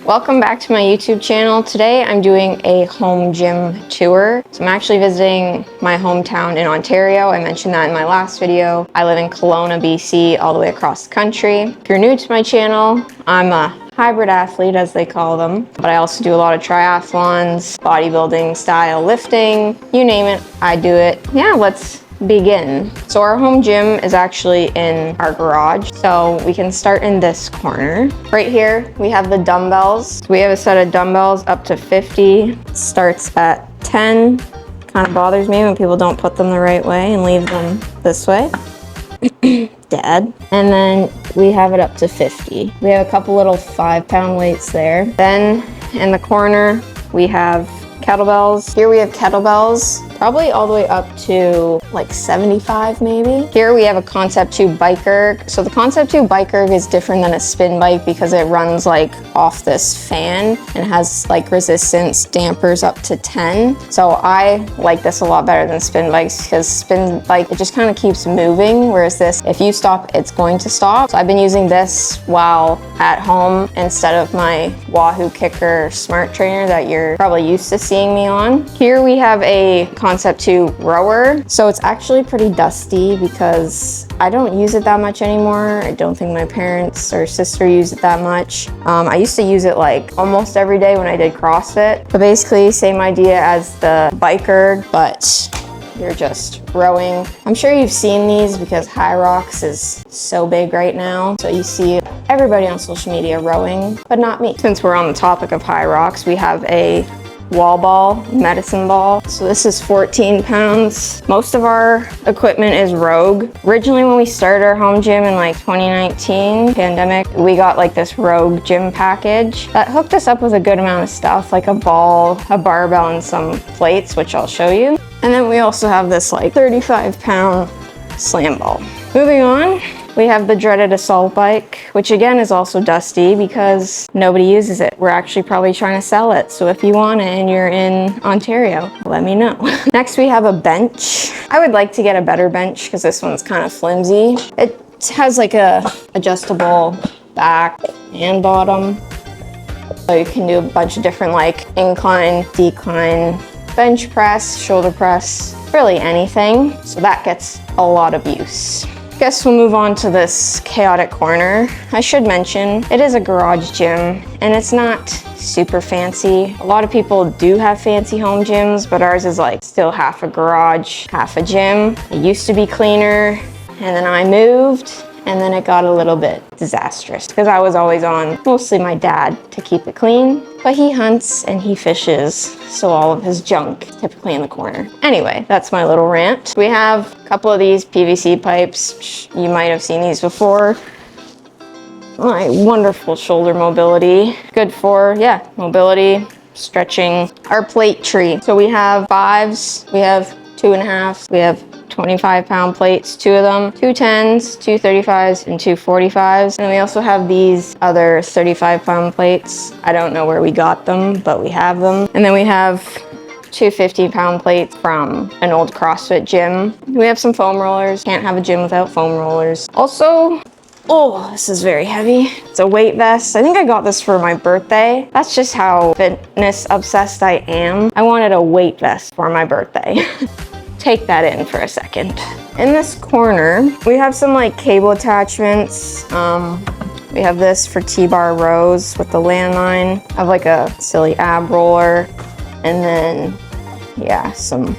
Welcome back to my YouTube channel. Today I'm doing a home gym tour. So I'm actually visiting my hometown in Ontario. I mentioned that in my last video. I live in Kelowna, BC, all the way across the country. If you're new to my channel, I'm a hybrid athlete, as they call them, but I also do a lot of triathlons, bodybuilding style lifting, you name it, I do it. Yeah, let's begin. So our home gym is actually in our garage, so we can start in this corner. Right here we have the dumbbells. We have a set of dumbbells up to 50. It starts at 10. Kind of bothers me when people don't put them the right way and leave them this way. Dad. And then we have it up to 50. We have a couple little 5-pound weights there. Then in the corner we have kettlebells. Here we have kettlebells, probably all the way up to like 75 maybe. Here we have a Concept 2 bike erg. So the Concept 2 bike erg is different than a spin bike because it runs like off this fan and has like resistance dampers up to 10. So I like this a lot better than spin bikes because spin bike, it just kind of keeps moving, whereas this, if you stop, it's going to stop. So I've been using this while at home instead of my Wahoo Kicker Smart Trainer that you're probably used to seeing me on. Here we have a Concept 2 rower. So it's actually pretty dusty because I don't use it that much anymore. I don't think my parents or sister use it that much. I used to use it like almost every day when I did CrossFit. But basically same idea as the bike erg, but you're just rowing. I'm sure you've seen these because High Rocks is so big right now. So you see everybody on social media rowing, but not me. Since we're on the topic of High Rocks, we have a wall ball, medicine ball. So this is 14 pounds. Most of our equipment is Rogue. Originally when we started our home gym in like 2019, pandemic, we got like this Rogue gym package that hooked us up with a good amount of stuff, like a ball, a barbell, and some plates, which I'll show you. And then we also have this like 35-pound slam ball. Moving on, we have the dreaded assault bike, which again is also dusty because nobody uses it. We're actually probably trying to sell it. So if you want it and you're in Ontario, let me know. Next, we have a bench. I would like to get a better bench because this one's kind of flimsy. It has like a adjustable back and bottom. So you can do a bunch of different like incline, decline, bench press, shoulder press, really anything. So that gets a lot of use. Guess we'll move on to this chaotic corner. I should mention, it is a garage gym and it's not super fancy. A lot of people do have fancy home gyms, but ours is like still half a garage, half a gym. It used to be cleaner and then I moved and then it got a little bit disastrous because I was always on, mostly my dad, to keep it clean. But he hunts and he fishes, so all of his junk is typically in the corner. Anyway, that's my little rant. We have a couple of these PVC pipes. You might have seen these before. My wonderful shoulder mobility. Good for, yeah, mobility, stretching. Our plate tree. So we have 5s, we have 2.5s, we have 25-pound plates, 2 of them, 2 10s, 2 35s, and 2 45s. And we also have these other 35-pound plates. I don't know where we got them, but we have them. And then we have 2 50-pound plates from an old CrossFit gym. We have some foam rollers. Can't have a gym without foam rollers. Also, oh, this is very heavy. It's a weight vest. I think I got this for my birthday. That's just how fitness obsessed I am. I wanted a weight vest for my birthday. Take that in for a second. In this corner, we have some like cable attachments. We have this for T-bar rows with the landmine. I have like a silly ab roller. And then, yeah, some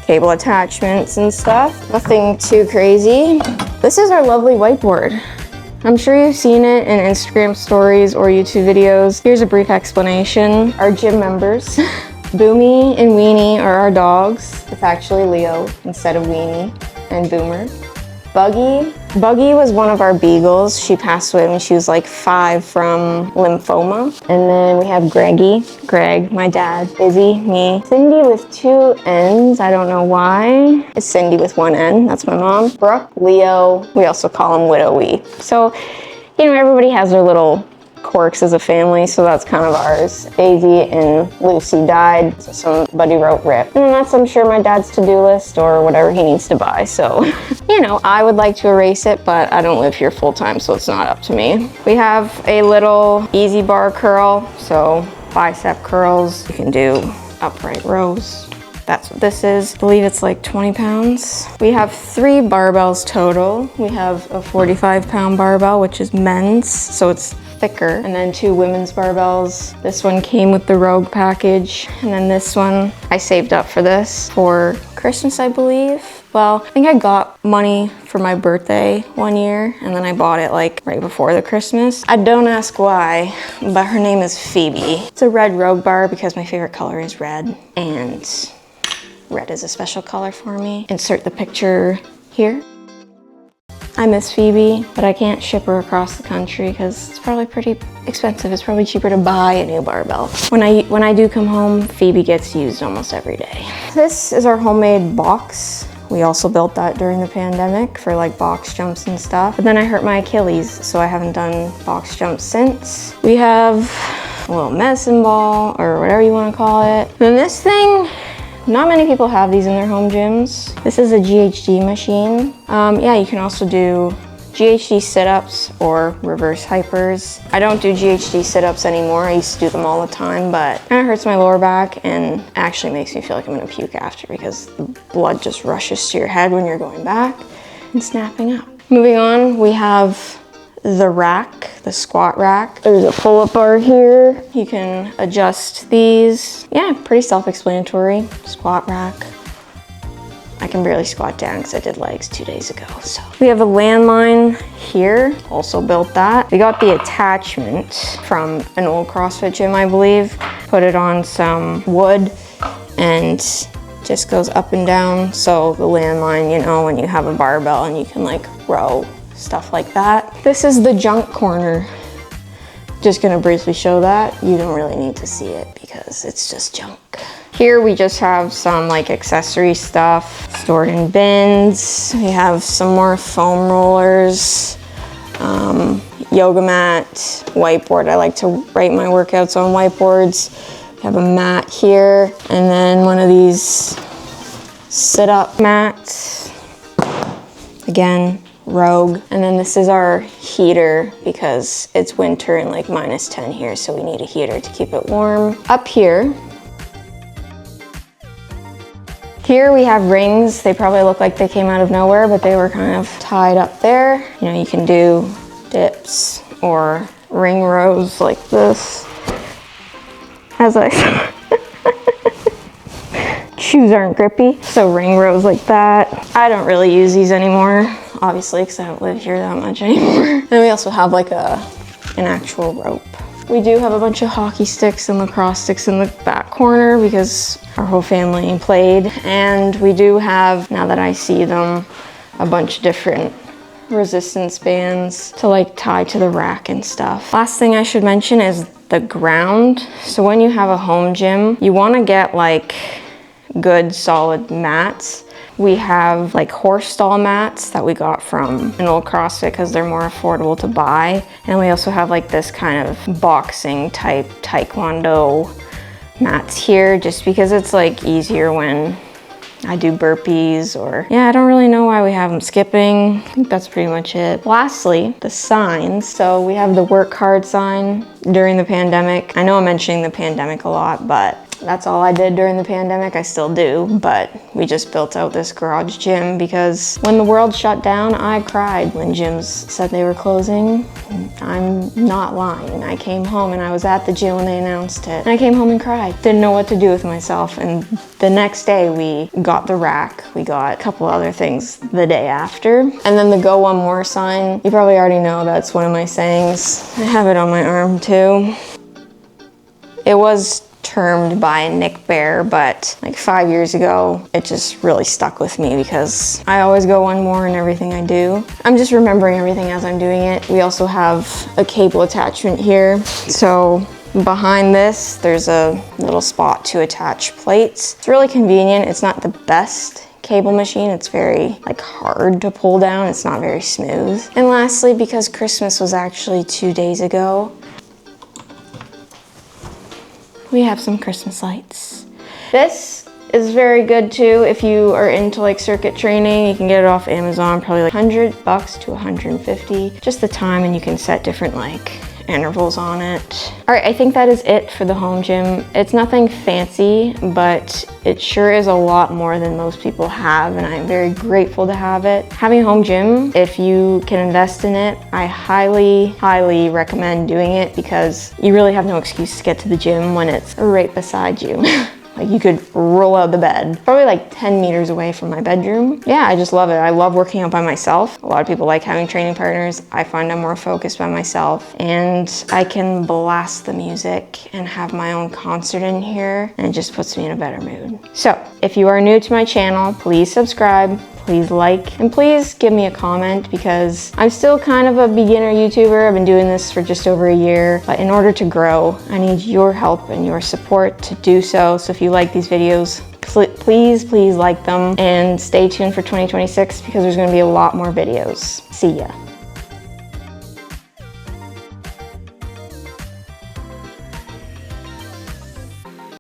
cable attachments and stuff. Nothing too crazy. This is our lovely whiteboard. I'm sure you've seen it in Instagram stories or YouTube videos. Here's a brief explanation. Our gym members, Boomy and Weenie are our dogs. It's actually Leo instead of Weenie and Boomer. Buggy was one of our beagles. She passed away when she was like 5 from lymphoma. And then we have Greg, my dad, Izzy, me. Cindy with 2 N's, I don't know why. It's Cindy with 1 N, that's my mom. Brooke, Leo, we also call him Widow Wee. So, you know, everybody has their little quirks as a family, so that's kind of ours. Daisy and Lucy died, so somebody wrote RIP. And that's, I'm sure, my dad's to-do list or whatever he needs to buy. So, you know, I would like to erase it, but I don't live here full time, so it's not up to me. We have a little easy bar curl, so bicep curls. You can do upright rows. That's what this is. I believe it's like 20 pounds. We have 3 barbells total. We have a 45-pound barbell, which is men's, so it's thicker, and then 2 women's barbells. This one came with the Rogue package, and then this one, I saved up for this for Christmas, I believe. Well, I think I got money for my birthday one year, and then I bought it like right before the Christmas. I don't ask why, but her name is Phoebe. It's a red Rogue bar because my favorite color is red, and red is a special color for me. Insert the picture here. I miss Phoebe, but I can't ship her across the country because it's probably pretty expensive. It's probably cheaper to buy a new barbell. When I do come home, Phoebe gets used almost every day. This is our homemade box. We also built that during the pandemic for like box jumps and stuff. But then I hurt my Achilles, so I haven't done box jumps since. We have a little medicine ball, or whatever you want to call it. And then this thing, not many people have these in their home gyms. This is a GHD machine. Yeah, you can also do GHD sit-ups or reverse hypers. I don't do GHD sit-ups anymore. I used to do them all the time, but it kind of hurts my lower back and actually makes me feel like I'm gonna puke after because the blood just rushes to your head when you're going back and snapping up. Moving on, we have the rack, the squat rack. There's a pull-up bar here. You can adjust these. Yeah, pretty self-explanatory. Squat rack. I can barely squat down because I did legs 2 days ago, so. We have a landmine here, also built that. We got the attachment from an old CrossFit gym, I believe. Put it on some wood and just goes up and down. So the landmine, you know, when you have a barbell and you can like row, stuff like that. This is the junk corner. Just gonna briefly show that. You don't really need to see it because it's just junk. Here we just have some like accessory stuff stored in bins. We have some more foam rollers, yoga mat, whiteboard. I like to write my workouts on whiteboards. We have a mat here, and then one of these sit-up mats. Again, Rogue. And then this is our heater because it's winter and like -10 here, so we need a heater to keep it warm. Up here we have rings. They probably look like they came out of nowhere, but they were kind of tied up there. You know, you can do dips or ring rows like this. As I shoes aren't grippy, so ring rows like that. I don't really use these anymore, obviously, because I don't live here that much anymore. Then we also have like an actual rope. We do have a bunch of hockey sticks and lacrosse sticks in the back corner because our whole family played. And we do have, now that I see them, a bunch of different resistance bands to like tie to the rack and stuff. Last thing I should mention is the ground. So when you have a home gym, you want to get like good solid mats. We have like horse stall mats that we got from an old CrossFit because they're more affordable to buy. And we also have like this kind of boxing type taekwondo mats here just because it's like easier when I do burpees or, yeah, I don't really know why we have them skipping. I think that's pretty much it. Lastly, the signs. So we have the work hard sign during the pandemic. I know I'm mentioning the pandemic a lot, but that's all I did during the pandemic. I still do, but we just built out this garage gym because when the world shut down, I cried when gyms said they were closing. I'm not lying. I came home and I was at the gym when they announced it. And I came home and cried. Didn't know what to do with myself. And the next day we got the rack. We got a couple other things the day after. And then the Go One More sign. You probably already know that's one of my sayings. I have it on my arm too. It was termed by Nick Bear, but like 5 years ago, it just really stuck with me because I always go one more in everything I do. I'm just remembering everything as I'm doing it. We also have a cable attachment here. So behind this, there's a little spot to attach plates. It's really convenient. It's not the best cable machine. It's very like hard to pull down. It's not very smooth. And lastly, because Christmas was actually 2 days ago, we have some Christmas lights. This is very good too if you are into like circuit training. You can get it off Amazon, probably like $100 to $150. Just the time, and you can set different like intervals on it. All right, I think that is it for the home gym. It's nothing fancy, but it sure is a lot more than most people have, and I'm very grateful to have it. Having a home gym, if you can invest in it, I highly recommend doing it, because you really have no excuse to get to the gym when it's right beside you. Like, you could roll out the bed. Probably like 10 meters away from my bedroom. Yeah, I just love it. I love working out by myself. A lot of people like having training partners. I find I'm more focused by myself, and I can blast the music and have my own concert in here, and it just puts me in a better mood. So if you are new to my channel, please subscribe. Please like, and please give me a comment, because I'm still kind of a beginner YouTuber. I've been doing this for just over a year, but in order to grow, I need your help and your support to do so. So if you like these videos, please like them, and stay tuned for 2026, because there's going to be a lot more videos. See ya.